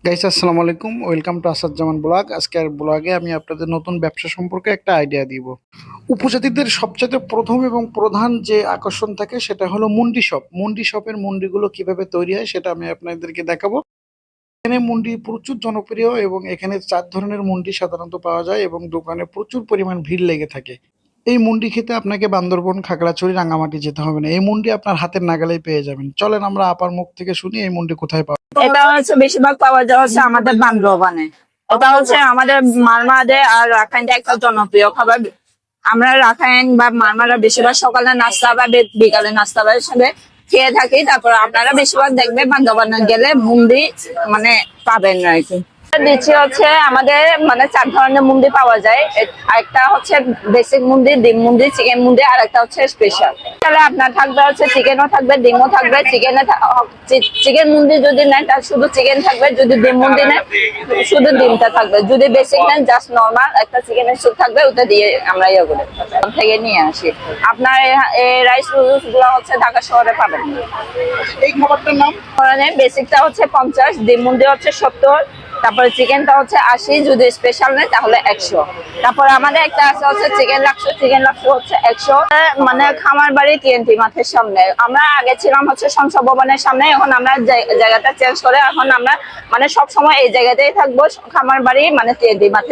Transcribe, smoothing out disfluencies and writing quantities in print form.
Guys আসসালামু আলাইকুম, welcome to Asad Zaman blog. আজকের ব্লগে আমি আপনাদের নতুন ব্যবসা সম্পর্কে একটা আইডিয়া দিব। উপজাতিদের সবচেয়ে প্রথম এবং প্রধান যে আকর্ষণ থাকে সেটা হলো মুন্ডি শপ। মুন্ডি শপের মুন্ডিগুলো কিভাবে তৈরি হয় সেটা আমি আপনাদেরকে দেখাবো। এখানে মুন্ডি প্রচুর জনপ্রিয় এবং এখানে 4 ধরনের মুন্ডি সাধারণত পাওয়া যায় এবং দোকানে প্রচুর পরিমাণ ভিড় লেগে থাকে। এই মুন্ডি খেতে আপনাকে বান্দরবন, খাগড়াছড়ি, রাঙামাটি যেতে হবে না। এই মুন্ডি আপনার হাতের নাগালেই পেয়ে যাবেন। চলেন আমরা আপার মুখ থেকে শুনি এই মুন্ডি কোথায় পাওয়া এটা হচ্ছে বেশিরভাগ পাওয়া যায় হচ্ছে আমাদের বান্দরবানে। এটা হচ্ছে আমাদের মারমাদে আর রাখাইনটা একটা জনপ্রিয় খাবার। আমরা রাখাইন বা মারমারা বেশিরভাগ সকালে নাস্তা বা বিকালে নাস্তা বা হিসেবে খেয়ে থাকি। তারপর আপনারা বেশিরভাগ দেখবেন বান্দরবানে গেলে মুন্ডি মানে পাবেন আর কি। দিচ্ছি হচ্ছে আমাদের মানে 4 ধরনের মুন্ডি পাওয়া যায়। একটা হচ্ছে বেসিক মুন্ডি, ডিম মুন্ডি, চিকেন মুন্ডি, আর একটা হচ্ছে স্পেশাল। তাহলে আপনার থাকবে হচ্ছে চিকেনও থাকবে, ডিমও থাকবে। চিকেন মুন্ডি যদি নেন তাহলে শুধু চিকেন থাকবে, যদি ডিম মুন্ডি নেন শুধু ডিমটা থাকবে, যদি বেসিক নেন জাস্ট নর্মাল একটা চিকেনের স্যুপ থাকবে, ওটা দিয়ে আমরা ইয়ে করে থেকে নিয়ে আসি। আপনার এই রাইস নুডলস গুলো হচ্ছে ঢাকা শহরে পাবেন। এই খাবারটার নাম? বেসিকটা হচ্ছে 50, ডিম মুন্ডি হচ্ছে 70, তারপরে চিকেনটা হচ্ছে 80, যদি স্পেশাল নেই তাহলে 100। তারপরে আমাদের একটা আছে হচ্ছে চিকেন লাক্স হচ্ছে 100। মানে খামার বাড়ি TNT মাঠের সামনে। আমরা আগে ছিলাম হচ্ছে সংসদ ভবনের সামনে, এখন আমরা জায়গাটা চেঞ্জ করে এখন আমরা মানে সব সময় এই জায়গাতেই থাকবো, খামার বাড়ি মানে TNT মাঠের